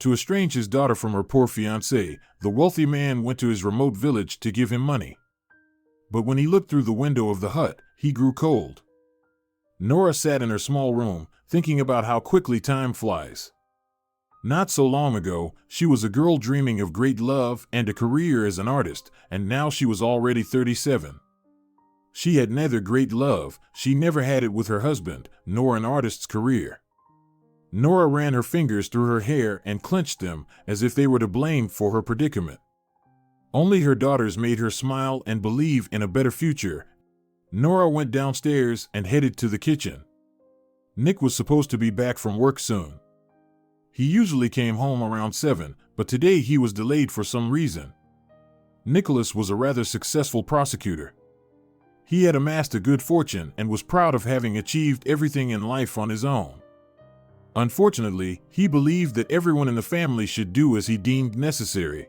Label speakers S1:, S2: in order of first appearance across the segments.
S1: To estrange his daughter from her poor fiancé, the wealthy man went to his remote village to give him money. But when he looked through the window of the hut, he grew cold. Nora sat in her small room, thinking about how quickly time flies. Not so long ago, she was a girl dreaming of great love and a career as an artist, and now she was already 37. She had neither great love, she never had it with her husband, nor an artist's career. Nora ran her fingers through her hair and clenched them, as if they were to blame for her predicament. Only her daughters made her smile and believe in a better future. Nora went downstairs and headed to the kitchen. Nick was supposed to be back from work soon. He usually came home around 7, but today he was delayed for some reason. Nicholas was a rather successful prosecutor. He had amassed a good fortune and was proud of having achieved everything in life on his own. Unfortunately, he believed that everyone in the family should do as he deemed necessary.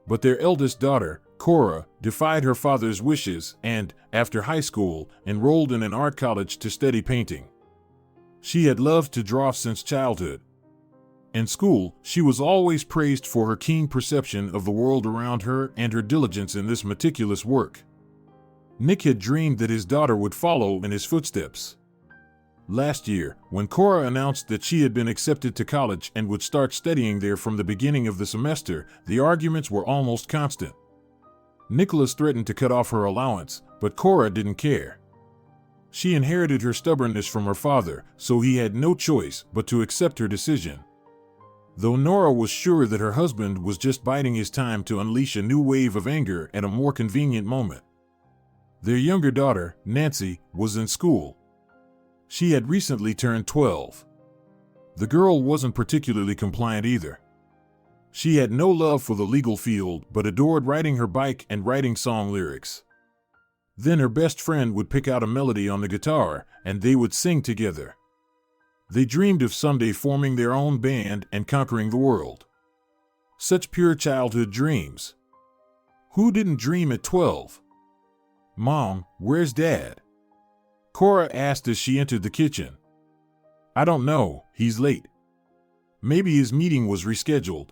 S1: But their eldest daughter, Cora, defied her father's wishes and, after high school, enrolled in an art college to study painting. She had loved to draw since childhood. In school, she was always praised for her keen perception of the world around her and her diligence in this meticulous work. Nick had dreamed that his daughter would follow in his footsteps. Last year, when Cora announced that she had been accepted to college and would start studying there from the beginning of the semester, the arguments were almost constant. Nicholas threatened to cut off her allowance, but Cora didn't care. She inherited her stubbornness from her father, so he had no choice but to accept her decision. Though Nora was sure that her husband was just biding his time to unleash a new wave of anger at a more convenient moment. Their younger daughter, Nancy, was in school. She had recently turned 12. The girl wasn't particularly compliant either. She had no love for the legal field but adored riding her bike and writing song lyrics. Then her best friend would pick out a melody on the guitar, and they would sing together. They dreamed of someday forming their own band and conquering the world. Such pure childhood dreams. Who didn't dream at 12? "Mom, where's Dad?" Cora asked as she entered the kitchen. "I don't know, he's late. Maybe his meeting was rescheduled."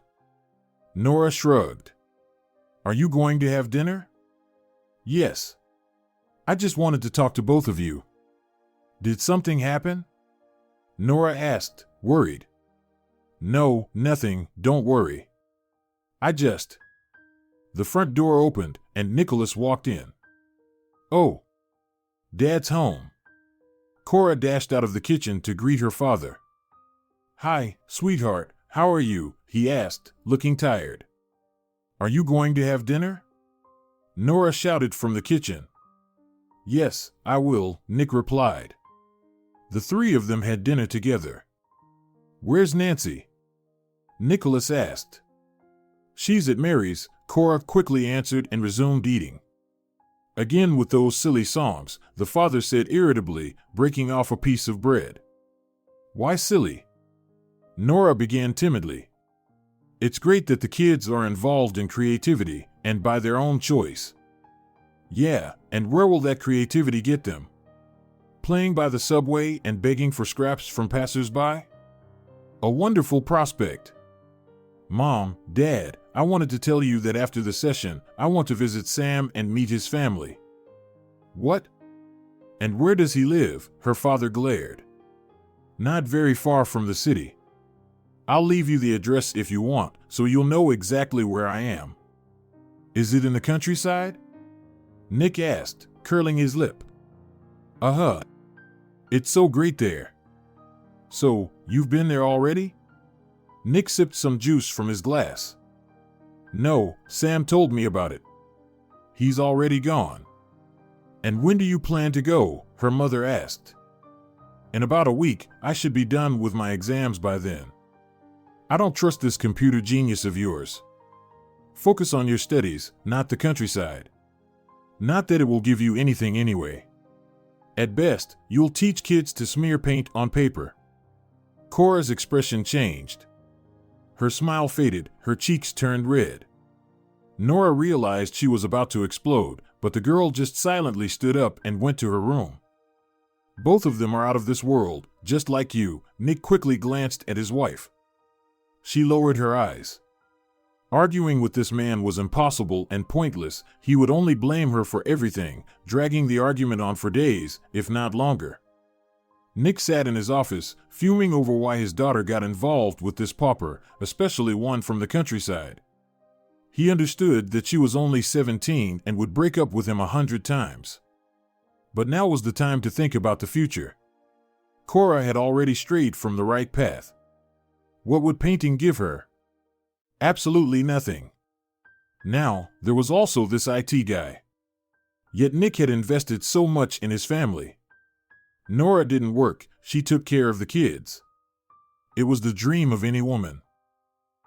S1: Nora shrugged. "Are you going to have dinner?" "Yes. I just wanted to talk to both of you." "Did something happen?" Nora asked, worried. "No, nothing, don't worry. The front door opened, and Nicholas walked in. "Oh, Dad's home." Cora dashed out of the kitchen to greet her father. "Hi, sweetheart, how are you?" he asked, looking tired. "Are you going to have dinner?" Nora shouted from the kitchen. "Yes, I will," Nick replied. The three of them had dinner together. "Where's Nancy?" Nicholas asked. "She's at Mary's," Cora quickly answered and resumed eating. "Again with those silly songs," the father said irritably, breaking off a piece of bread. "Why silly?" Nora began timidly. "It's great that the kids are involved in creativity, and by their own choice." "Yeah, and where will that creativity get them? Playing by the subway and begging for scraps from passers-by? A wonderful prospect." "Mom, Dad, I wanted to tell you that after the session, I want to visit Sam and meet his family." "What? And where does he live?" her father glared. "Not very far from the city. I'll leave you the address if you want, so you'll know exactly where I am." "Is it in the countryside?" Nick asked, curling his lip. "Uh-huh. It's so great there." "So, you've been there already?" Nick sipped some juice from his glass. "No, Sam told me about it. He's already gone." "And when do you plan to go?" her mother asked. "In about a week, I should be done with my exams by then. I don't trust this computer genius of yours. Focus on your studies, not the countryside. Not that it will give you anything anyway. At best, you'll teach kids to smear paint on paper." Cora's expression changed. Her smile faded, her cheeks turned red. Nora realized she was about to explode, but the girl just silently stood up and went to her room. "Both of them are out of this world, just like you," Nick quickly glanced at his wife. She lowered her eyes. Arguing with this man was impossible and pointless. He would only blame her for everything, dragging the argument on for days, if not longer. Nick sat in his office, fuming over why his daughter got involved with this pauper, especially one from the countryside. He understood that she was only 17 and would break up with him 100 times. But now was the time to think about the future. Cora had already strayed from the right path. What would painting give her? Absolutely nothing. Now, there was also this IT guy. Yet Nick had invested so much in his family. Nora didn't work, she took care of the kids. It was the dream of any woman.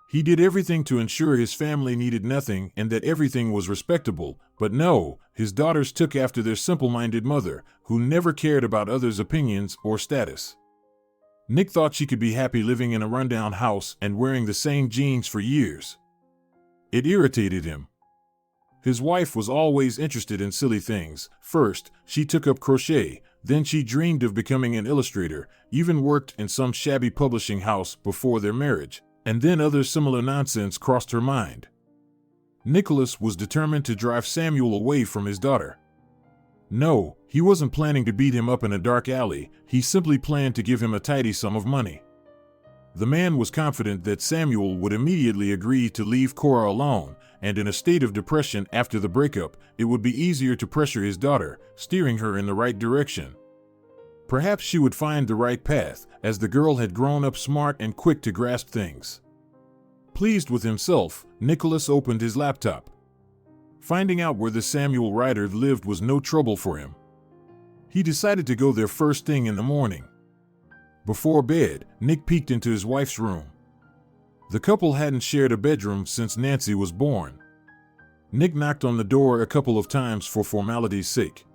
S1: He did everything to ensure his family needed nothing and that everything was respectable, but no, his daughters took after their simple-minded mother, who never cared about others' opinions or status. Nick thought she could be happy living in a rundown house and wearing the same jeans for years. It irritated him. His wife was always interested in silly things. First, she took up crochet, then she dreamed of becoming an illustrator, even worked in some shabby publishing house before their marriage. And then other similar nonsense crossed her mind. Nicholas was determined to drive Samuel away from his daughter. No, he wasn't planning to beat him up in a dark alley, he simply planned to give him a tidy sum of money. The man was confident that Samuel would immediately agree to leave Cora alone, and in a state of depression after the breakup, it would be easier to pressure his daughter, steering her in the right direction. Perhaps she would find the right path, as the girl had grown up smart and quick to grasp things. Pleased with himself, Nicholas opened his laptop. Finding out where the Samuel writer lived was no trouble for him. He decided to go there first thing in the morning. Before bed, Nick peeked into his wife's room. The couple hadn't shared a bedroom since Nancy was born. Nick knocked on the door a couple of times for formality's sake.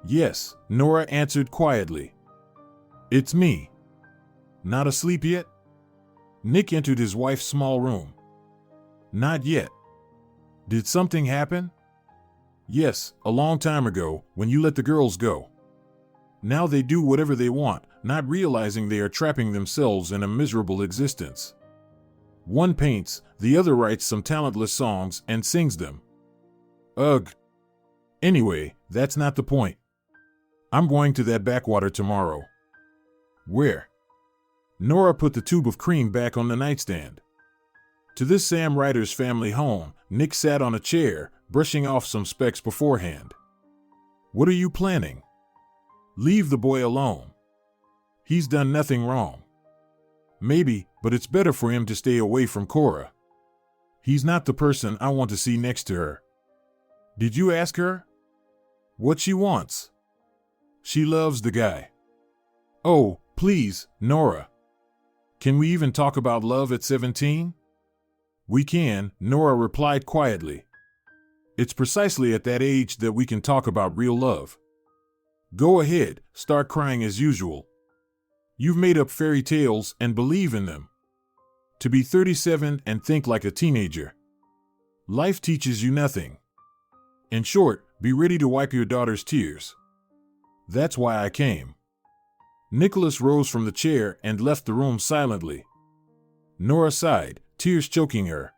S1: Yes, Nora answered quietly. It's me. Not asleep yet? Nick entered his wife's small room. Not yet. Did something happen? Yes, a long time ago, when you let the girls go. Now they do whatever they want, not realizing they are trapping themselves in a miserable existence. One paints, the other writes some talentless songs and sings them. Ugh. Anyway, that's not the point. I'm going to that backwater tomorrow. Where? Nora put the tube of cream back on the nightstand. To this Sam Ryder's family home, Nick sat on a chair, brushing off some specks beforehand. What are you planning? Leave the boy alone. He's done nothing wrong. Maybe, but it's better for him to stay away from Cora. He's not the person I want to see next to her. Did you ask her? What she wants? She loves the guy. Oh, please, Nora. Can we even talk about love at 17? We can, Nora replied quietly. It's precisely at that age that we can talk about real love. Go ahead, start crying as usual. You've made up fairy tales and believe in them. To be 37 and think like a teenager. Life teaches you nothing. In short, be ready to wipe your daughter's tears. That's why I came. Nicholas rose from the chair and left the room silently. Nora sighed, tears choking her.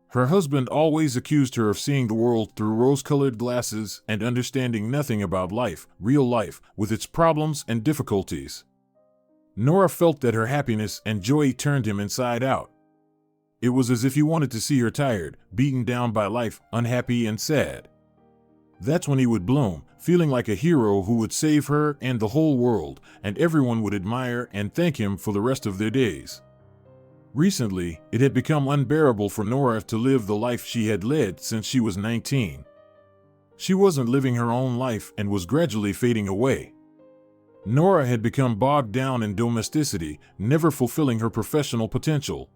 S1: Her husband always accused her of seeing the world through rose-colored glasses and understanding nothing about life, real life, with its problems and difficulties. Nora felt that her happiness and joy turned him inside out. It was as if he wanted to see her tired, beaten down by life, unhappy and sad. That's when he would bloom, feeling like a hero who would save her and the whole world, and everyone would admire and thank him for the rest of their days. Recently, it had become unbearable for Nora to live the life she had led since she was 19. She wasn't living her own life and was gradually fading away. Nora had become bogged down in domesticity, never fulfilling her professional potential.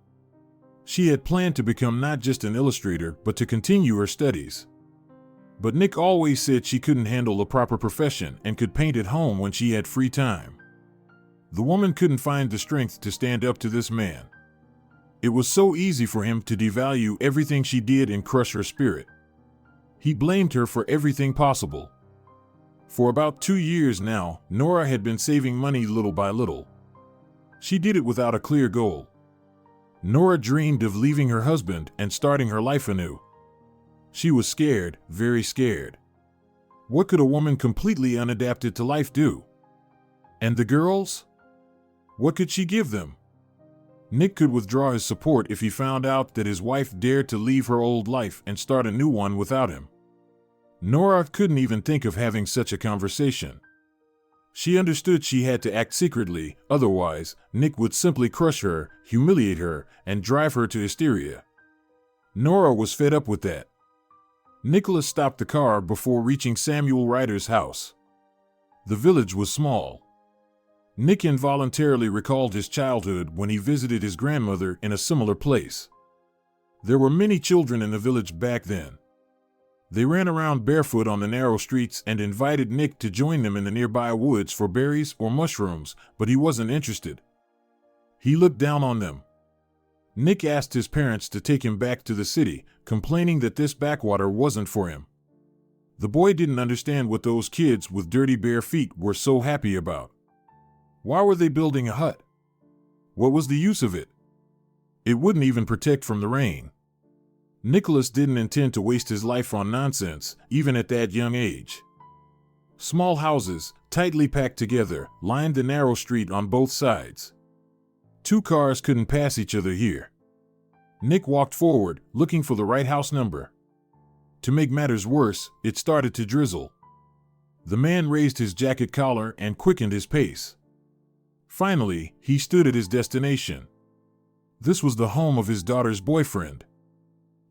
S1: She had planned to become not just an illustrator, but to continue her studies. But Nick always said she couldn't handle a proper profession and could paint at home when she had free time. The woman couldn't find the strength to stand up to this man. It was so easy for him to devalue everything she did and crush her spirit. He blamed her for everything possible. For about 2 years now, Nora had been saving money little by little. She did it without a clear goal. Nora dreamed of leaving her husband and starting her life anew. She was scared, very scared. What could a woman completely unadapted to life do? And the girls? What could she give them? Nick could withdraw his support if he found out that his wife dared to leave her old life and start a new one without him. Nora couldn't even think of having such a conversation. She understood she had to act secretly, otherwise, Nick would simply crush her, humiliate her, and drive her to hysteria. Nora was fed up with that. Nicholas stopped the car before reaching Samuel Ryder's house. The village was small. Nick involuntarily recalled his childhood when he visited his grandmother in a similar place. There were many children in the village back then. They ran around barefoot on the narrow streets and invited Nick to join them in the nearby woods for berries or mushrooms, but he wasn't interested. He looked down on them. Nick asked his parents to take him back to the city, complaining that this backwater wasn't for him. The boy didn't understand what those kids with dirty bare feet were so happy about. Why were they building a hut? What was the use of it? It wouldn't even protect from the rain. Nicholas didn't intend to waste his life on nonsense, even at that young age. Small houses, tightly packed together, lined the narrow street on both sides. 2 cars couldn't pass each other here. Nick walked forward, looking for the right house number. To make matters worse, it started to drizzle. The man raised his jacket collar and quickened his pace. Finally, he stood at his destination. This was the home of his daughter's boyfriend.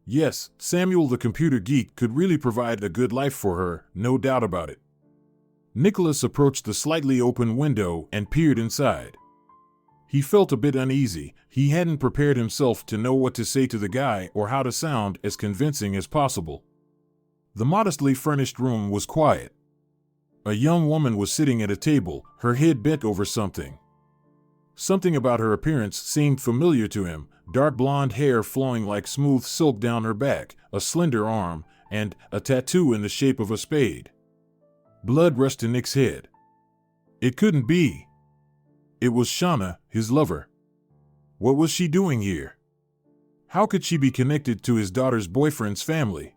S1: Yes, Samuel the computer geek could really provide a good life for her, no doubt about it. Nicholas approached the slightly open window and peered inside. He felt a bit uneasy. He hadn't prepared himself to know what to say to the guy or how to sound as convincing as possible. The modestly furnished room was quiet. A young woman was sitting at a table, her head bent over something. Something about her appearance seemed familiar to him, dark blonde hair flowing like smooth silk down her back, a slender arm, and a tattoo in the shape of a spade. Blood rushed to Nick's head. It couldn't be. It was Shauna, his lover. What was she doing here? How could she be connected to his daughter's boyfriend's family?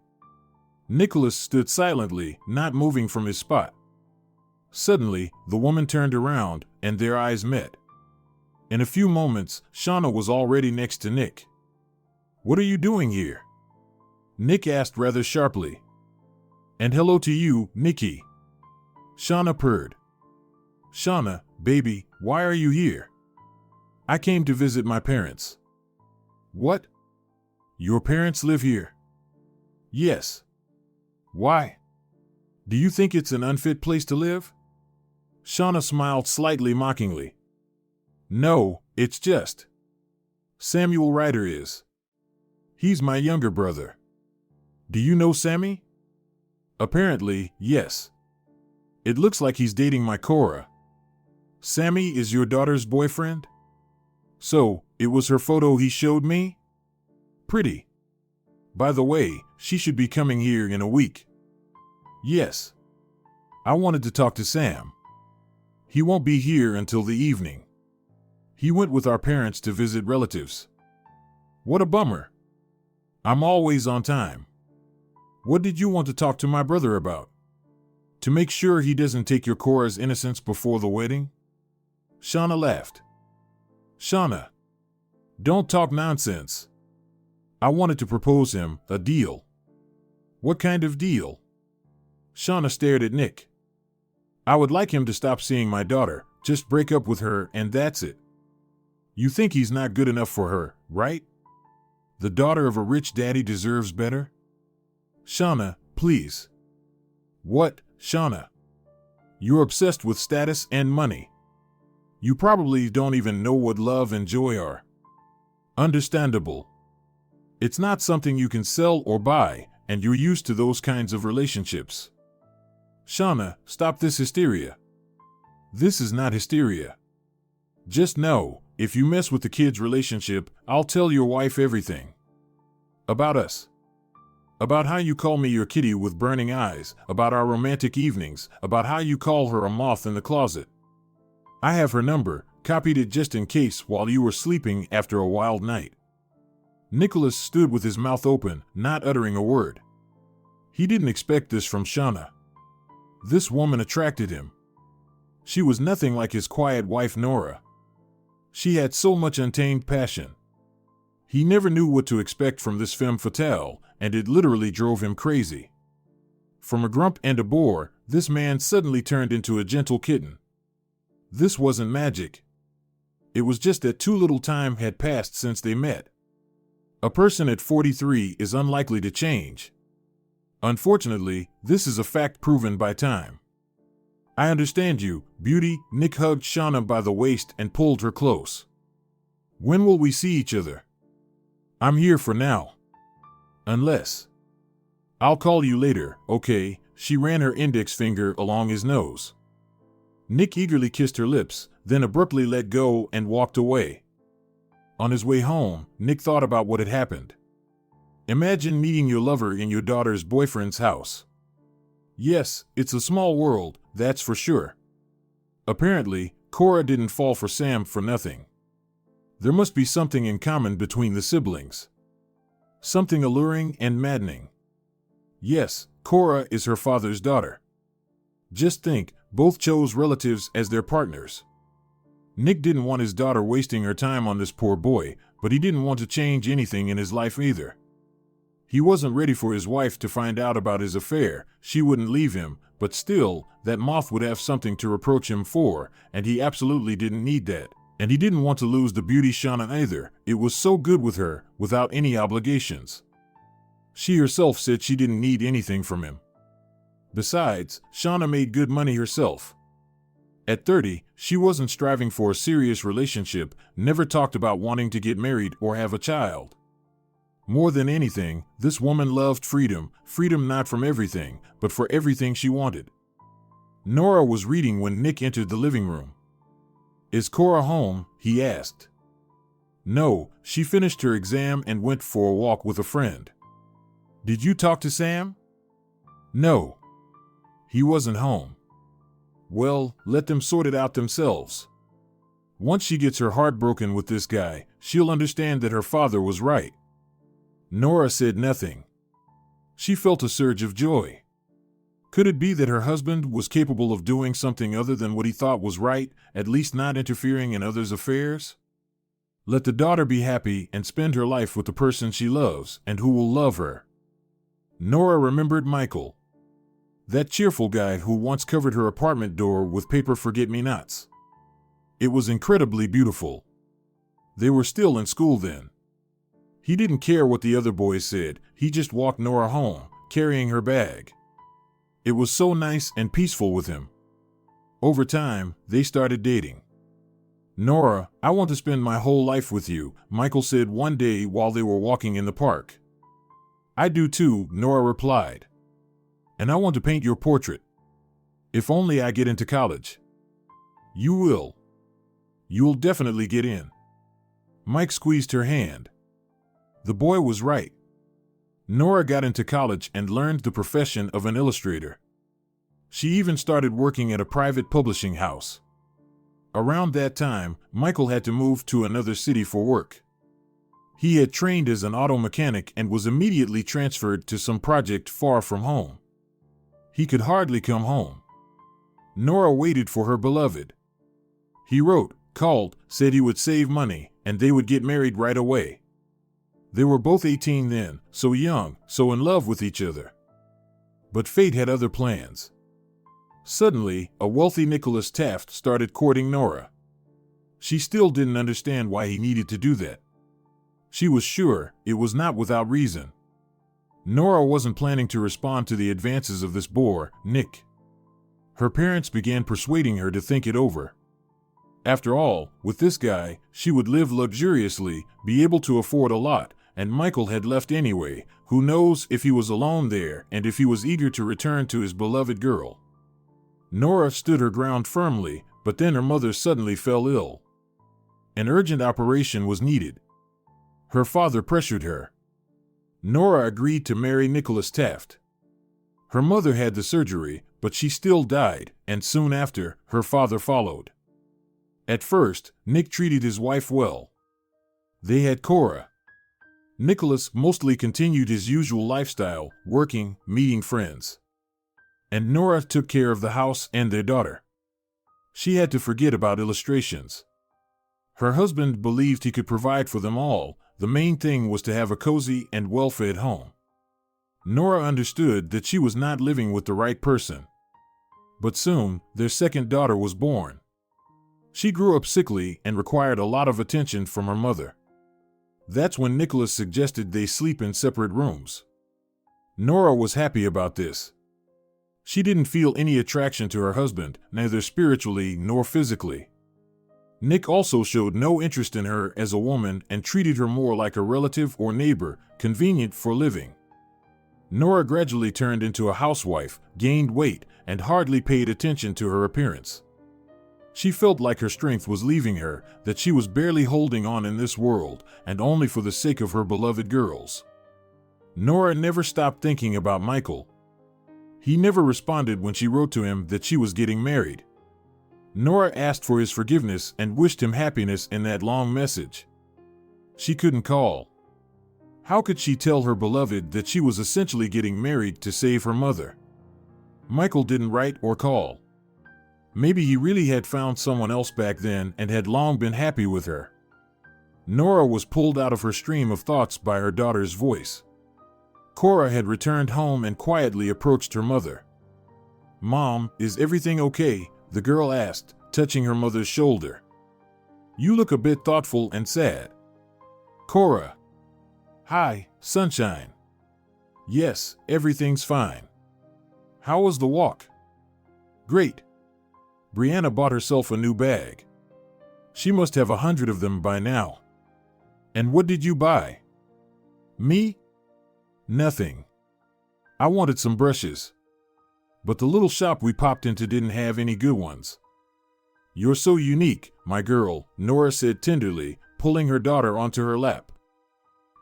S1: Nicholas stood silently, not moving from his spot. Suddenly, the woman turned around, and their eyes met. In a few moments, Shauna was already next to Nick. "What are you doing here?" Nick asked rather sharply. "And hello to you, Nicky." Shauna purred. "Shauna, baby, why are you here?" "I came to visit my parents." "What? Your parents live here?" "Yes." "Why? Do you think it's an unfit place to live?" Shauna smiled slightly mockingly. "No, it's just. Samuel Ryder is. He's my younger brother. Do you know Sammy?" "Apparently, yes. It looks like he's dating my Cora." "Sammy is your daughter's boyfriend?" "So, it was her photo he showed me? Pretty. By the way, she should be coming here in a week." "Yes. I wanted to talk to Sam. He won't be here until the evening. He went with our parents to visit relatives." "What a bummer. I'm always on time. What did you want to talk to my brother about? To make sure he doesn't take your Cora's innocence before the wedding?" Shauna laughed. "Shauna, don't talk nonsense. I wanted to propose him a deal." "What kind of deal?" Shauna stared at Nick. "I would like him to stop seeing my daughter, just break up with her and that's it. You think he's not good enough for her, right? The daughter of a rich daddy deserves better." "Shauna, please." "What, Shauna? You're obsessed with status and money. You probably don't even know what love and joy are." "Understandable. It's not something you can sell or buy, and you're used to those kinds of relationships." "Shauna, stop this hysteria." "This is not hysteria. Just know, if you mess with the kid's relationship, I'll tell your wife everything. About us. About how you call me your kitty with burning eyes, about our romantic evenings, about how you call her a moth in the closet. I have her number, copied it just in case while you were sleeping after a wild night. Nicholas stood with his mouth open, not uttering a word. He didn't expect this from Shauna. This woman attracted him. She was nothing like his quiet wife Nora. She had so much untamed passion. He never knew what to expect from this femme fatale, and it literally drove him crazy. From a grump and a bore, this man suddenly turned into a gentle kitten. This wasn't magic. It was just that too little time had passed since they met. A person at 43 is unlikely to change. Unfortunately, this is a fact proven by time. I understand you, beauty. Nick hugged Shauna by the waist and pulled her close. When will we see each other? I'm here for now. Unless. I'll call you later, okay? She ran her index finger along his nose. Nick eagerly kissed her lips, then abruptly let go and walked away. On his way home, Nick thought about what had happened. Imagine meeting your lover in your daughter's boyfriend's house. Yes, it's a small world, that's for sure. Apparently, Cora didn't fall for Sam for nothing. There must be something in common between the siblings. Something alluring and maddening. Yes, Cora is her father's daughter. Just think, both chose relatives as their partners. Nick didn't want his daughter wasting her time on this poor boy, but he didn't want to change anything in his life either. He wasn't ready for his wife to find out about his affair. She wouldn't leave him, but still, that moth would have something to reproach him for, and he absolutely didn't need that. And he didn't want to lose the beauty Shauna either. It was so good with her, without any obligations. She herself said she didn't need anything from him. Besides, Shauna made good money herself. At 30, she wasn't striving for a serious relationship, never talked about wanting to get married or have a child. More than anything, this woman loved freedom not from everything, but for everything she wanted. Nora was reading when Nick entered the living room. Is Cora home? He asked. No, she finished her exam and went for a walk with a friend. Did you talk to Sam? No. He wasn't home. Well, let them sort it out themselves. Once she gets her heart broken with this guy, she'll understand that her father was right. Nora said nothing. She felt a surge of joy. Could it be that her husband was capable of doing something other than what he thought was right, at least not interfering in others' affairs? Let the daughter be happy and spend her life with the person she loves and who will love her. Nora remembered Michael. That cheerful guy who once covered her apartment door with paper forget-me-nots. It was incredibly beautiful. They were still in school then. He didn't care what the other boys said, he just walked Nora home, carrying her bag. It was so nice and peaceful with him. Over time, they started dating. Nora, I want to spend my whole life with you, Michael said one day while they were walking in the park. I do too, Nora replied. And I want to paint your portrait. If only I get into college. You will. You'll definitely get in. Mike squeezed her hand. The boy was right. Nora got into college and learned the profession of an illustrator. She even started working at a private publishing house. Around that time, Michael had to move to another city for work. He had trained as an auto mechanic and was immediately transferred to some project far from home. He could hardly come home. Nora waited for her beloved. He wrote, called, said he would save money, and they would get married right away. They were both 18 then, so young, so in love with each other. But fate had other plans. Suddenly, a wealthy Nicholas Taft started courting Nora. She still didn't understand why he needed to do that. She was sure it was not without reason. Nora wasn't planning to respond to the advances of this bore, Nick. Her parents began persuading her to think it over. After all, with this guy, she would live luxuriously, be able to afford a lot, and Michael had left anyway. Who knows if he was alone there and if he was eager to return to his beloved girl. Nora stood her ground firmly, but then her mother suddenly fell ill. An urgent operation was needed. Her father pressured her. Nora agreed to marry Nicholas Taft. Her mother had the surgery, but she still died, and soon after, her father followed. At first, Nick treated his wife well. They had Cora. Nicholas mostly continued his usual lifestyle, working, meeting friends. And Nora took care of the house and their daughter. She had to forget about illustrations. Her husband believed he could provide for them all. The main thing was to have a cozy and well-fed home. Nora understood that she was not living with the right person. But soon, their second daughter was born. She grew up sickly and required a lot of attention from her mother. That's when Nicholas suggested they sleep in separate rooms. Nora was happy about this. She didn't feel any attraction to her husband, neither spiritually nor physically. Nick also showed no interest in her as a woman and treated her more like a relative or neighbor, convenient for living. Nora gradually turned into a housewife, gained weight, and hardly paid attention to her appearance. She felt like her strength was leaving her, that she was barely holding on in this world, and only for the sake of her beloved girls. Nora never stopped thinking about Michael. He never responded when she wrote to him that she was getting married. Nora asked for his forgiveness and wished him happiness in that long message. She couldn't call. How could she tell her beloved that she was essentially getting married to save her mother? Michael didn't write or call. Maybe he really had found someone else back then and had long been happy with her. Nora was pulled out of her stream of thoughts by her daughter's voice. Cora had returned home and quietly approached her mother. "Mom, is everything okay?" the girl asked, touching her mother's shoulder. "You look a bit thoughtful and sad." "Cora." "Hi, sunshine." "Yes, everything's fine." "How was the walk?" "Great." Brianna bought herself a new bag. She must have 100 of them by now. "And what did you buy?" "Me? Nothing. I wanted some brushes. But the little shop we popped into didn't have any good ones." "You're so unique, my girl," Nora said tenderly, pulling her daughter onto her lap.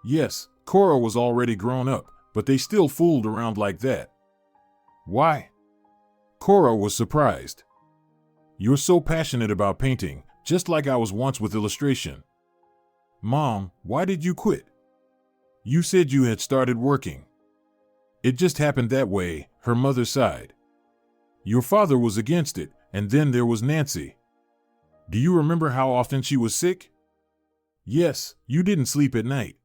S1: Yes, Cora was already grown up, but they still fooled around like that. "Why?" Cora was surprised. "You're so passionate about painting, just like I was once with illustration." "Mom, why did you quit?" "You said you had started working." "It just happened that way," her mother sighed. "Your father was against it, and then there was Nancy. Do you remember how often she was sick?" "Yes, you didn't sleep at night."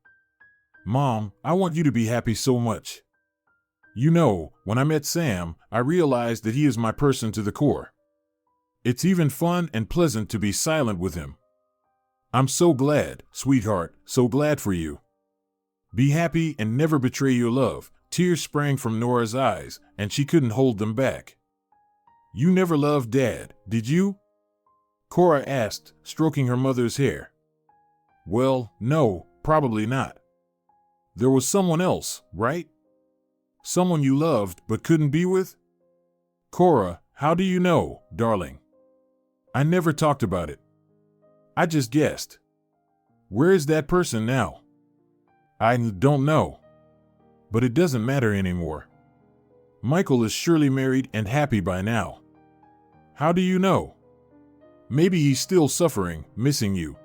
S1: "Mom, I want you to be happy so much. You know, when I met Sam, I realized that he is my person to the core. It's even fun and pleasant to be silent with him. I'm so glad, sweetheart, so glad for you. Be happy and never betray your love." Tears sprang from Nora's eyes, and she couldn't hold them back. "You never loved Dad, did you?" Cora asked, stroking her mother's hair. "Well, no, probably not. There was someone else, right? Someone you loved but couldn't be with?" "Cora, how do you know, darling? I never talked about it. I just guessed." "Where is that person now?" "I don't know. But it doesn't matter anymore. Michael is surely married and happy by now." "How do you know?" "Maybe he's still suffering, missing you.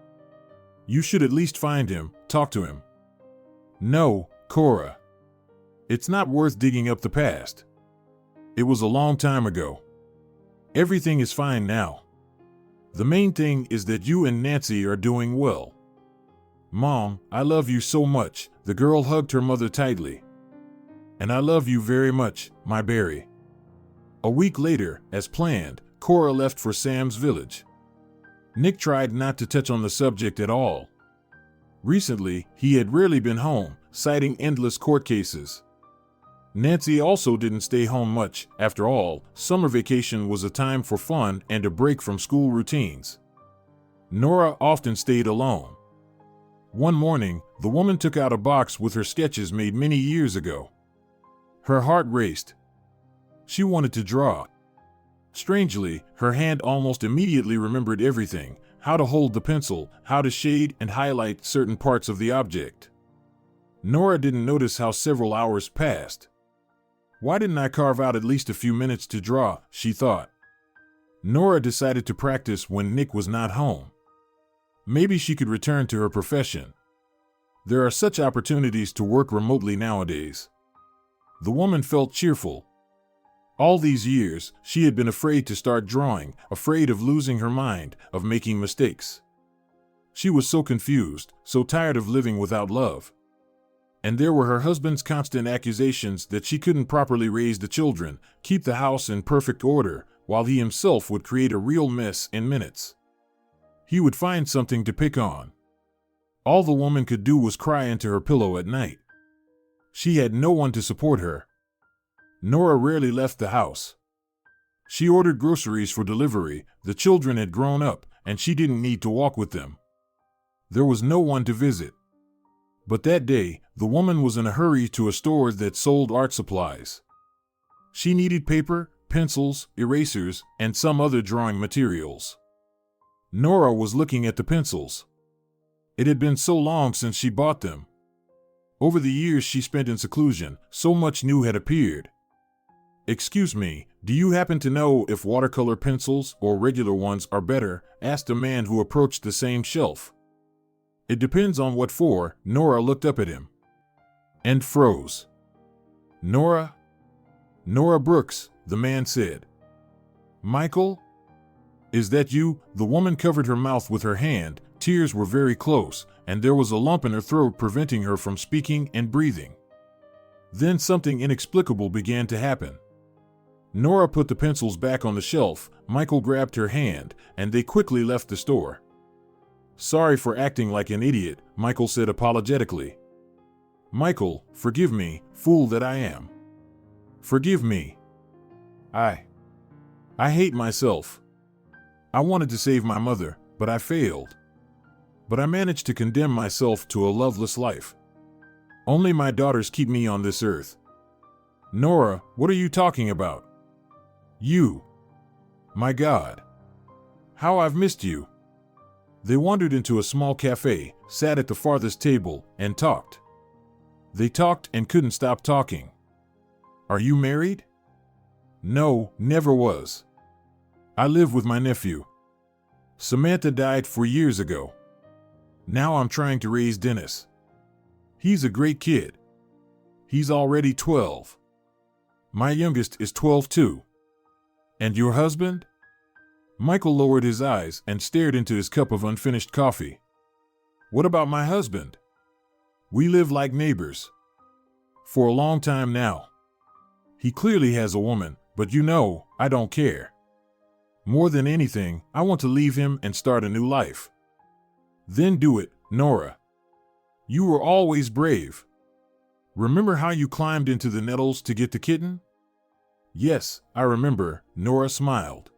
S1: You should at least find him, talk to him." "No, Cora. It's not worth digging up the past. It was a long time ago. Everything is fine now. The main thing is that you and Nancy are doing well." "Mom, I love you so much," the girl hugged her mother tightly. "And I love you very much, my berry." A week later, as planned, Cora left for Sam's village. Nick tried not to touch on the subject at all. Recently, he had rarely been home, citing endless court cases. Nancy also didn't stay home much. After all, summer vacation was a time for fun and a break from school routines. Nora often stayed alone. One morning, the woman took out a box with her sketches made many years ago. Her heart raced. She wanted to draw. Strangely, her hand almost immediately remembered everything: how to hold the pencil, how to shade and highlight certain parts of the object. Nora didn't notice how several hours passed. "Why didn't I carve out at least a few minutes to draw?" she thought. Nora decided to practice when Nick was not home. Maybe she could return to her profession. There are such opportunities to work remotely nowadays. The woman felt cheerful. All these years, she had been afraid to start drawing, afraid of losing her mind, of making mistakes. She was so confused, so tired of living without love. And there were her husband's constant accusations that she couldn't properly raise the children, keep the house in perfect order, while he himself would create a real mess in minutes. He would find something to pick on. All the woman could do was cry into her pillow at night. She had no one to support her. Nora rarely left the house. She ordered groceries for delivery, the children had grown up, and she didn't need to walk with them. There was no one to visit. But that day, the woman was in a hurry to a store that sold art supplies. She needed paper, pencils, erasers, and some other drawing materials. Nora was looking at the pencils. It had been so long since she bought them. Over the years she spent in seclusion, so much new had appeared. "Excuse me, do you happen to know if watercolor pencils or regular ones are better?" asked a man who approached the same shelf. "It depends on what for." Nora looked up at him and froze. "Nora? Nora Brooks," the man said. "Michael? Is that you?" The woman covered her mouth with her hand, tears were very close, and there was a lump in her throat preventing her from speaking and breathing. Then something inexplicable began to happen. Nora put the pencils back on the shelf, Michael grabbed her hand, and they quickly left the store. "Sorry for acting like an idiot," Michael said apologetically. "Michael, forgive me, fool that I am. Forgive me. I hate myself. I wanted to save my mother, but I failed. But I managed to condemn myself to a loveless life. Only my daughters keep me on this earth." "Nora, what are you talking about? You. My God. How I've missed you." They wandered into a small cafe, sat at the farthest table, and talked. They talked and couldn't stop talking. "Are you married?" "No, never was. I live with my nephew. Samantha died 4 years ago. Now I'm trying to raise Dennis. He's a great kid. He's already 12. My youngest is 12 too." "And your husband?" Michael lowered his eyes and stared into his cup of unfinished coffee. "What about my husband? We live like neighbors. For a long time now. He clearly has a woman, but you know, I don't care. More than anything, I want to leave him and start a new life." "Then do it, Nora. You were always brave. Remember how you climbed into the nettles to get the kitten?" "Yes, I remember," Nora smiled.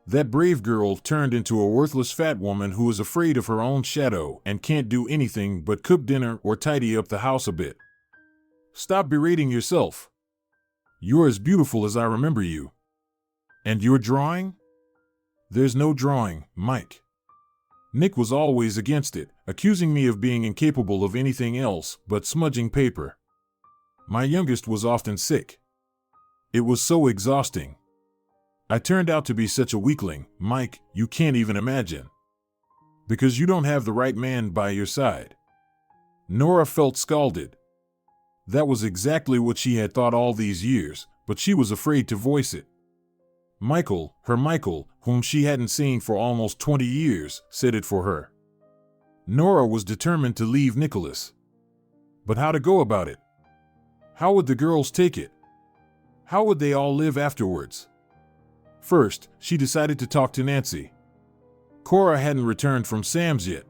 S1: "That brave girl turned into a worthless fat woman who is afraid of her own shadow and can't do anything but cook dinner or tidy up the house a bit. Stop berating yourself. You're as beautiful as I remember you. And your drawing?" "There's no drawing, Mike. Nick was always against it, accusing me of being incapable of anything else but smudging paper. My youngest was often sick. It was so exhausting. I turned out to be such a weakling, Mike, you can't even imagine. Because you don't have the right man by your side." Nora felt scalded. That was exactly what she had thought all these years, but she was afraid to voice it. Michael, her Michael, whom she hadn't seen for almost 20 years, said it for her. Nora was determined to leave Nicholas. But how to go about it? How would the girls take it? How would they all live afterwards? First, she decided to talk to Nancy. Cora hadn't returned from Sam's yet.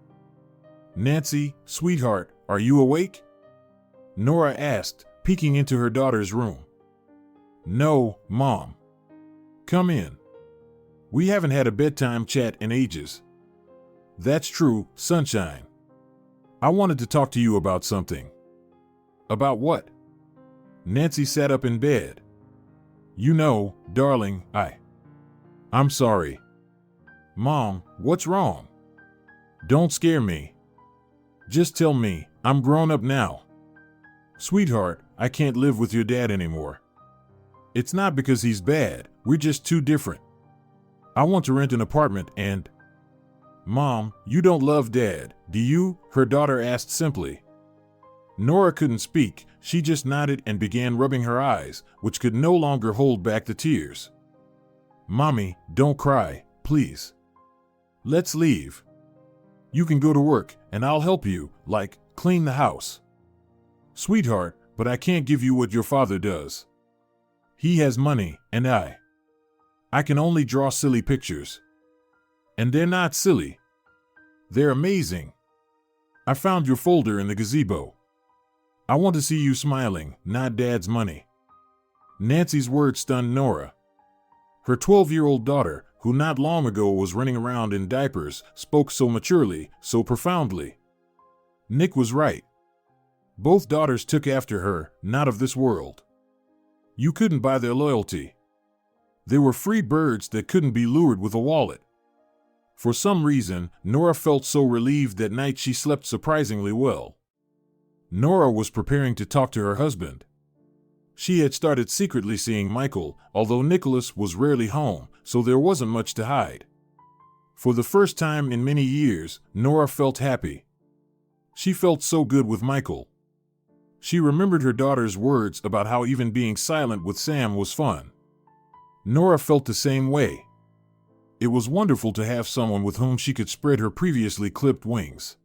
S1: "Nancy, sweetheart, are you awake?" Nora asked, peeking into her daughter's room. "No, Mom. Come in. We haven't had a bedtime chat in ages." "That's true, sunshine. I wanted to talk to you about something." "About what?" Nancy sat up in bed. "You know, darling, I'm sorry." "Mom, what's wrong? Don't scare me. Just tell me, I'm grown up now." "Sweetheart, I can't live with your dad anymore. It's not because he's bad, we're just too different. I want to rent an apartment and—" "Mom, you don't love Dad, do you?" her daughter asked simply. Nora couldn't speak, she just nodded and began rubbing her eyes, which could no longer hold back the tears. "Mommy, don't cry, please. Let's leave. You can go to work, and I'll help you, like, clean the house." "Sweetheart, but I can't give you what your father does. He has money, and I can only draw silly pictures. And they're not silly. They're amazing. I found your folder in the gazebo. I want to see you smiling, not Dad's money." Nancy's words stunned Nora. Her 12-year-old daughter, who not long ago was running around in diapers, spoke so maturely, so profoundly. Nick was right. Both daughters took after her, not of this world. You couldn't buy their loyalty. They were free birds that couldn't be lured with a wallet. For some reason, Nora felt so relieved that night she slept surprisingly well. Nora was preparing to talk to her husband. She had started secretly seeing Michael, although Nicholas was rarely home, so there wasn't much to hide. For the first time in many years, Nora felt happy. She felt so good with Michael. She remembered her daughter's words about how even being silent with Sam was fun. Nora felt the same way. It was wonderful to have someone with whom she could spread her previously clipped wings.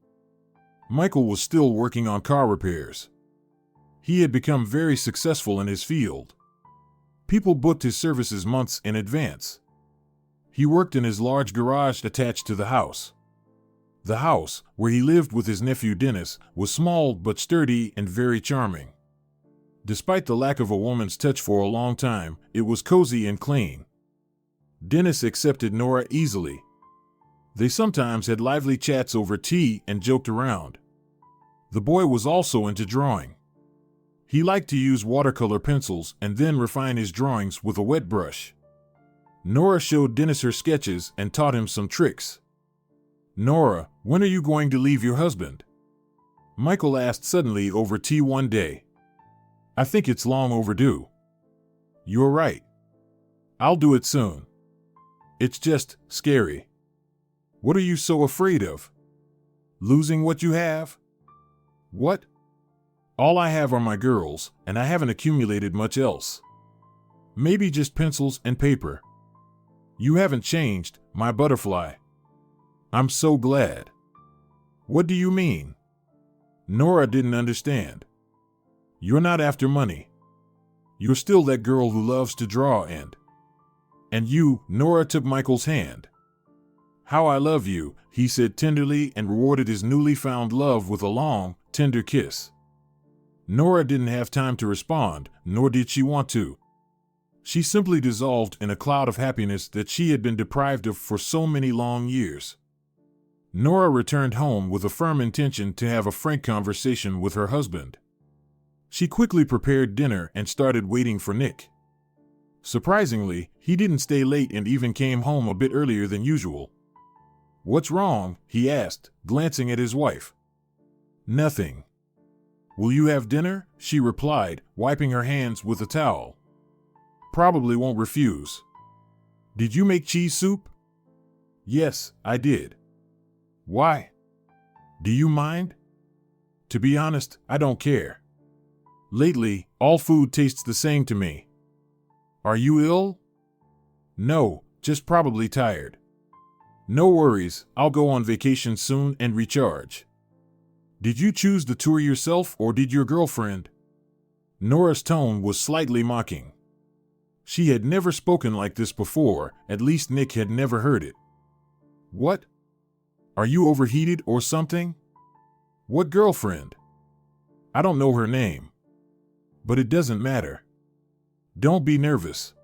S1: Michael was still working on car repairs. He had become very successful in his field. People booked his services months in advance. He worked in his large garage attached to the house. The house, where he lived with his nephew Dennis, was small but sturdy and very charming. Despite the lack of a woman's touch for a long time, it was cozy and clean. Dennis accepted Nora easily. They sometimes had lively chats over tea and joked around. The boy was also into drawing. He liked to use watercolor pencils and then refine his drawings with a wet brush. Nora showed Dennis her sketches and taught him some tricks. "Nora, when are you going to leave your husband?" Michael asked suddenly over tea one day. "I think it's long overdue." "You're right. I'll do it soon. It's just scary." "What are you so afraid of? Losing what you have?" "What? All I have are my girls, and I haven't accumulated much else. Maybe just pencils and paper." "You haven't changed, my butterfly." "I'm so glad." "What do you mean?" Nora didn't understand. "You're not after money. You're still that girl who loves to draw and you," Nora took Michael's hand. "How I love you," he said tenderly and rewarded his newly found love with a long, tender kiss. Nora didn't have time to respond, nor did she want to. She simply dissolved in a cloud of happiness that she had been deprived of for so many long years. Nora returned home with a firm intention to have a frank conversation with her husband. She quickly prepared dinner and started waiting for Nick. Surprisingly, he didn't stay late and even came home a bit earlier than usual. "What's wrong?" he asked, glancing at his wife. "Nothing." "Will you have dinner?" she replied, wiping her hands with a towel. "Probably won't refuse." "Did you make cheese soup?" "Yes, I did." "Why? Do you mind?" "To be honest, I don't care. Lately, all food tastes the same to me." "Are you ill?" "No, just probably tired." "No worries, I'll go on vacation soon and recharge." "Did you choose the tour yourself or did your girlfriend?" Nora's tone was slightly mocking. She had never spoken like this before, at least Nick had never heard it. "What? Are you overheated or something?" "What girlfriend?" "I don't know her name." "But it doesn't matter. Don't be nervous.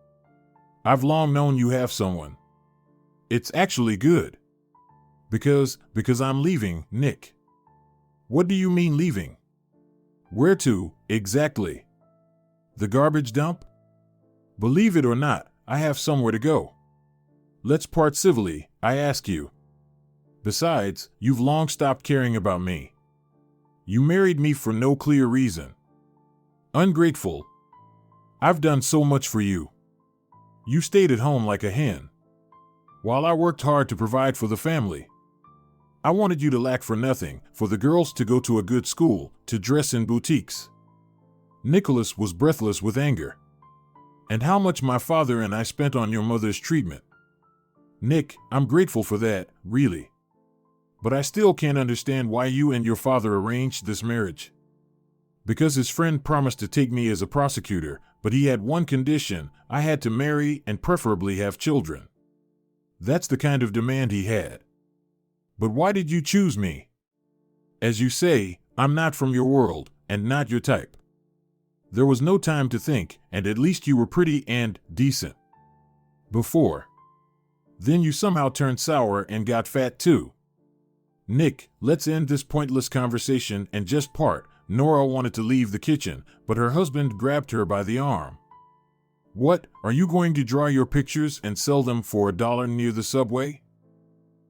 S1: I've long known you have someone. It's actually good. Because I'm leaving, Nick." "What do you mean leaving?" "Where to, exactly?" "The garbage dump?" "Believe it or not, I have somewhere to go." "Let's part civilly, I ask you. Besides, you've long stopped caring about me. You married me for no clear reason. Ungrateful. I've done so much for you. You stayed at home like a hen, while I worked hard to provide for the family. I wanted you to lack for nothing, for the girls to go to a good school, to dress in boutiques. Nicholas was breathless with anger. And how much my father and I spent on your mother's treatment. Nick, I'm grateful for that, really. But I still can't understand why you and your father arranged this marriage. Because his friend promised to take me as a prosecutor, but he had one condition: I had to marry and preferably have children. That's the kind of demand he had. But why did you choose me? As you say, I'm not from your world, and not your type. There was no time to think, and at least you were pretty and decent. Before. Then you somehow turned sour and got fat too. Nick, let's end this pointless conversation and just part. Nora wanted to leave the kitchen, but her husband grabbed her by the arm. What, are you going to draw your pictures and sell them for $1 near the subway?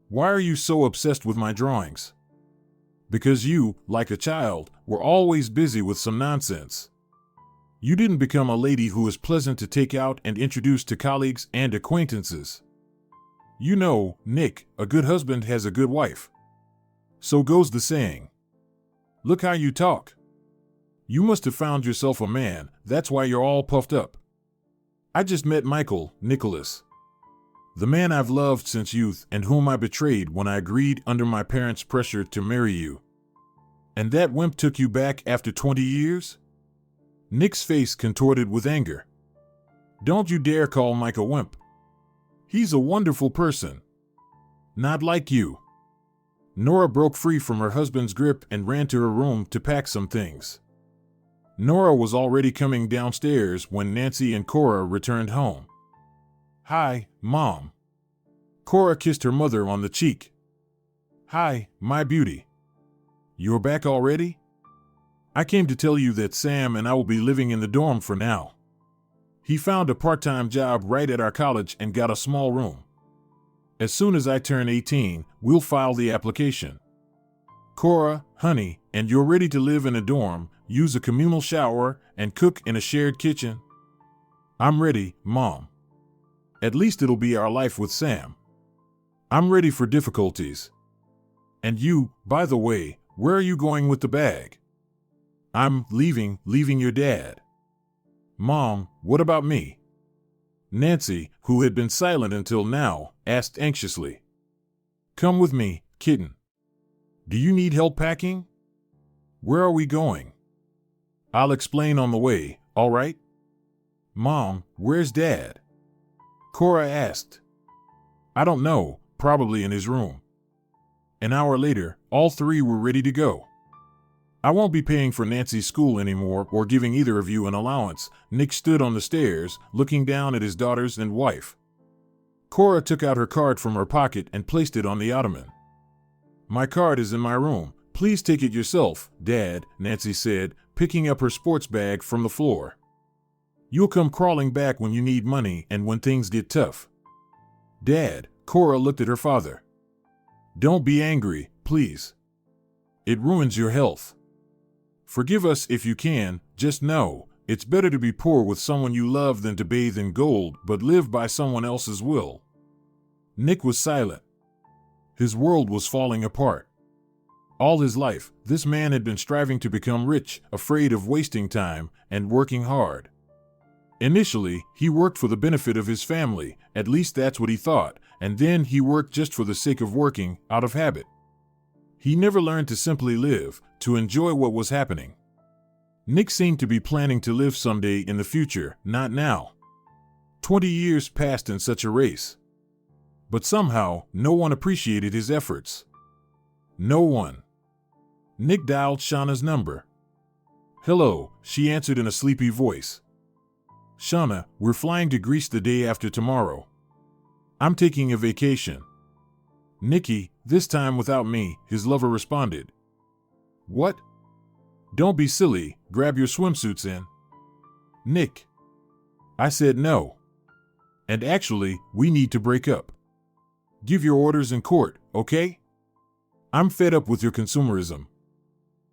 S1: Why are you so obsessed with my drawings? Because you, like a child, were always busy with some nonsense. You didn't become a lady who is pleasant to take out and introduce to colleagues and acquaintances. You know, Nick, a good husband has a good wife. So goes the saying. Look how you talk. You must have found yourself a man, that's why you're all puffed up. I just met Michael, Nicholas. The man I've loved since youth and whom I betrayed when I agreed under my parents' pressure to marry you. And that wimp took you back after 20 years? Nick's face contorted with anger. Don't you dare call Mike a wimp. He's a wonderful person. Not like you. Nora broke free from her husband's grip and ran to her room to pack some things. Nora was already coming downstairs when Nancy and Cora returned home. Hi, Mom. Cora kissed her mother on the cheek. Hi, my beauty. You're back already? I came to tell you that Sam and I will be living in the dorm for now. He found a part-time job right at our college and got a small room. As soon as I turn 18, we'll file the application. Cora, honey, and you're ready to live in a dorm, use a communal shower, and cook in a shared kitchen? I'm ready, Mom. At least it'll be our life with Sam. I'm ready for difficulties. And you, by the way, where are you going with the bag? I'm leaving your dad. Mom, what about me? Nancy, who had been silent until now, asked anxiously. Come with me, kitten. Do you need help packing? Where are we going? I'll explain on the way, all right? Mom, where's Dad? Cora asked. I don't know, probably in his room. An hour later, all three were ready to go. I won't be paying for Nancy's school anymore or giving either of you an allowance. Nick stood on the stairs, looking down at his daughters and wife. Cora took out her card from her pocket and placed it on the ottoman. My card is in my room. Please take it yourself, Dad, Nancy said, picking up her sports bag from the floor. You'll come crawling back when you need money and when things get tough. Dad, Cora looked at her father. Don't be angry, please. It ruins your health. Forgive us if you can, just know, it's better to be poor with someone you love than to bathe in gold but live by someone else's will. Nick was silent. His world was falling apart. All his life, this man had been striving to become rich, afraid of wasting time, and working hard. Initially, he worked for the benefit of his family, at least that's what he thought, and then he worked just for the sake of working, out of habit. He never learned to simply live, to enjoy what was happening. Nick seemed to be planning to live someday in the future, not now. 20 years passed in such a race. But somehow, no one appreciated his efforts. No one. Nick dialed Shauna's number. Hello, she answered in a sleepy voice. Shauna, we're flying to Greece the day after tomorrow. I'm taking a vacation. Nicky, this time without me, his lover responded. What? Don't be silly, grab your swimsuits in. Nick. I said no. And actually, we need to break up. Give your orders in court, okay? I'm fed up with your consumerism.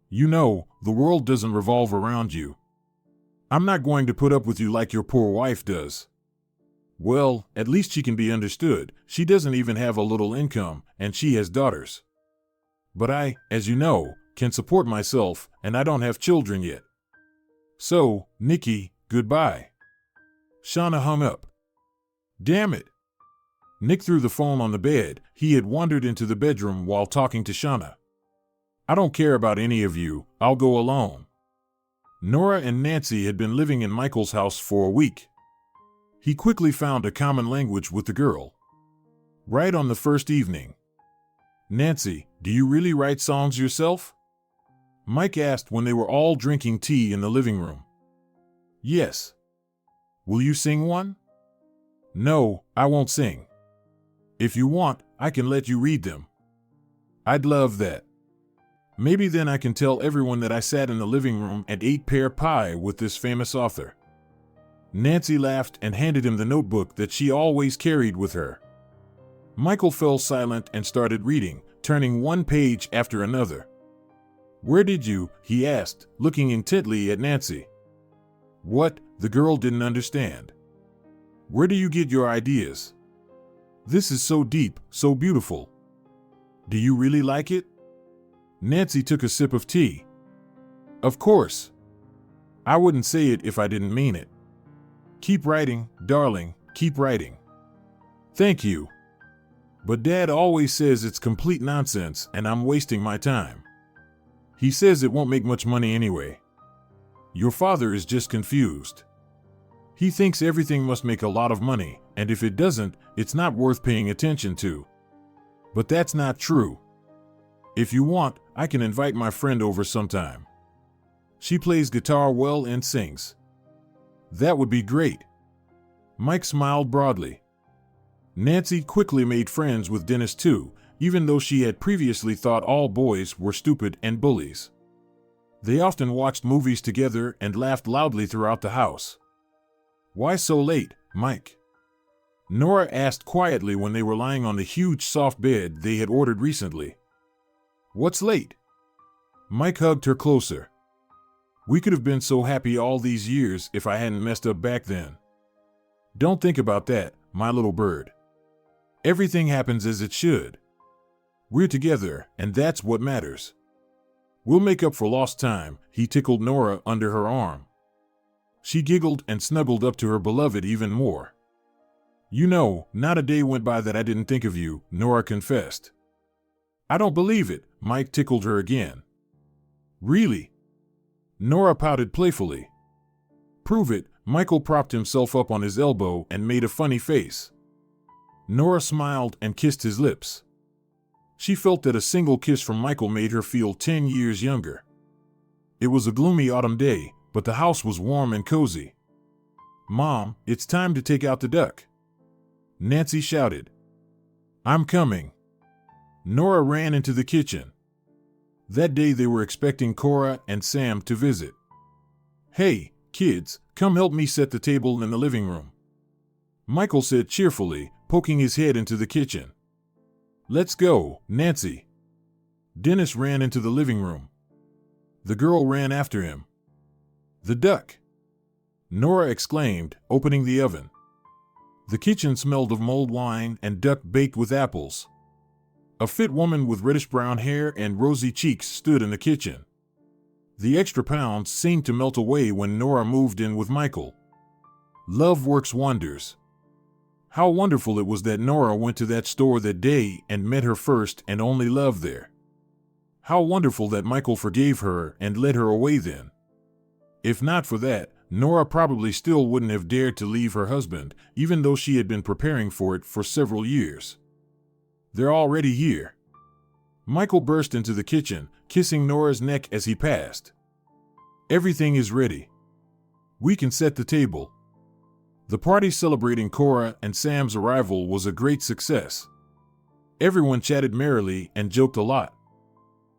S1: You know, the world doesn't revolve around you. I'm not going to put up with you like your poor wife does. Well, at least she can be understood. She doesn't even have a little income, and she has daughters. But I, as you know, can support myself, and I don't have children yet. So, Nikki, goodbye." Shauna hung up. Damn it. Nick threw the phone on the bed. He had wandered into the bedroom while talking to Shauna. "I don't care about any of you. I'll go alone." Nora and Nancy had been living in Michael's house for a week. He quickly found a common language with the girl. Right on the first evening. "Nancy, do you really write songs yourself?" Mike asked when they were all drinking tea in the living room. "Yes." "Will you sing one?" "No, I won't sing. If you want, I can let you read them." "I'd love that. Maybe then I can tell everyone that I sat in the living room and ate pear pie with this famous author." Nancy laughed and handed him the notebook that she always carried with her. Michael fell silent and started reading, turning one page after another. "Where did you?" he asked, looking intently at Nancy. "What?" The girl didn't understand. "Where do you get your ideas? This is so deep, so beautiful. Do you really like it?" Nancy took a sip of tea. "Of course. I wouldn't say it if I didn't mean it. Keep writing, darling, keep writing." "Thank you. But Dad always says it's complete nonsense and I'm wasting my time. He says it won't make much money anyway. Your father is just confused. He thinks everything must make a lot of money, and if it doesn't, it's not worth paying attention to. But that's not true. If you want, I can invite my friend over sometime. She plays guitar well and sings." "That would be great." Mike smiled broadly. Nancy quickly made friends with Dennis too, even though she had previously thought all boys were stupid and bullies. They often watched movies together and laughed loudly throughout the house. "Why so late, Mike?" Nora asked quietly when they were lying on the huge soft bed they had ordered recently. "What's late?" Mike hugged her closer. "We could have been so happy all these years if I hadn't messed up back then. Don't think about that, my little bird. Everything happens as it should. We're together, and that's what matters. We'll make up for lost time." He tickled Nora under her arm. She giggled and snuggled up to her beloved even more. "You know, not a day went by that I didn't think of you," Nora confessed. "I don't believe it," Mike tickled her again. "Really?" Nora pouted playfully. "Prove it." Michael propped himself up on his elbow and made a funny face. Nora smiled and kissed his lips. She felt that a single kiss from Michael made her feel 10 years younger. It was a gloomy autumn day, but the house was warm and cozy. "Mom, it's time to take out the duck," Nancy shouted. "I'm coming." Nora ran into the kitchen. That day they were expecting Cora and Sam to visit. "Hey, kids, come help me set the table in the living room," Michael said cheerfully, poking his head into the kitchen. "Let's go, Nancy." Dennis ran into the living room. The girl ran after him. "The duck!" Nora exclaimed, opening the oven. The kitchen smelled of mulled wine and duck baked with apples. A fit woman with reddish-brown hair and rosy cheeks stood in the kitchen. The extra pounds seemed to melt away when Nora moved in with Michael. Love works wonders. How wonderful it was that Nora went to that store that day and met her first and only love there. How wonderful that Michael forgave her and led her away then. If not for that, Nora probably still wouldn't have dared to leave her husband, even though she had been preparing for it for several years. "They're already here." Michael burst into the kitchen, kissing Nora's neck as he passed. "Everything is ready. We can set the table." The party celebrating Cora and Sam's arrival was a great success. Everyone chatted merrily and joked a lot.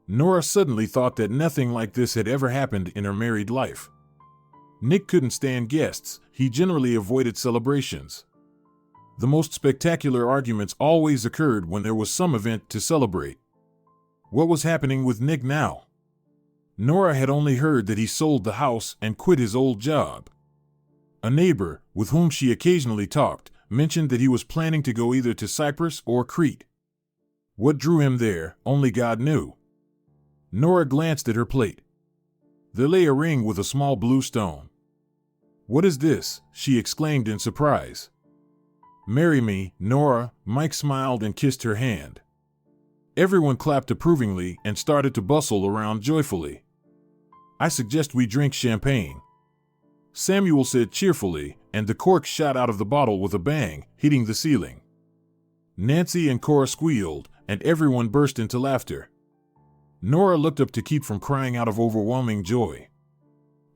S1: Nora suddenly thought that nothing like this had ever happened in her married life. Nick couldn't stand guests. He generally avoided celebrations. The most spectacular arguments always occurred when there was some event to celebrate. What was happening with Nick now? Nora had only heard that he sold the house and quit his old job. A neighbor, with whom she occasionally talked, mentioned that he was planning to go either to Cyprus or Crete. What drew him there, only God knew. Nora glanced at her plate. There lay a ring with a small blue stone. "What is this?" she exclaimed in surprise. "Marry me, Nora." Mike smiled and kissed her hand. Everyone clapped approvingly and started to bustle around joyfully. "I suggest we drink champagne," Samuel said cheerfully, and the cork shot out of the bottle with a bang, hitting the ceiling. Nancy and Cora squealed, and everyone burst into laughter. Nora looked up to keep from crying out of overwhelming joy.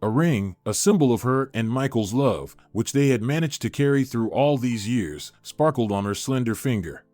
S1: A ring, a symbol of her and Michael's love, which they had managed to carry through all these years, sparkled on her slender finger.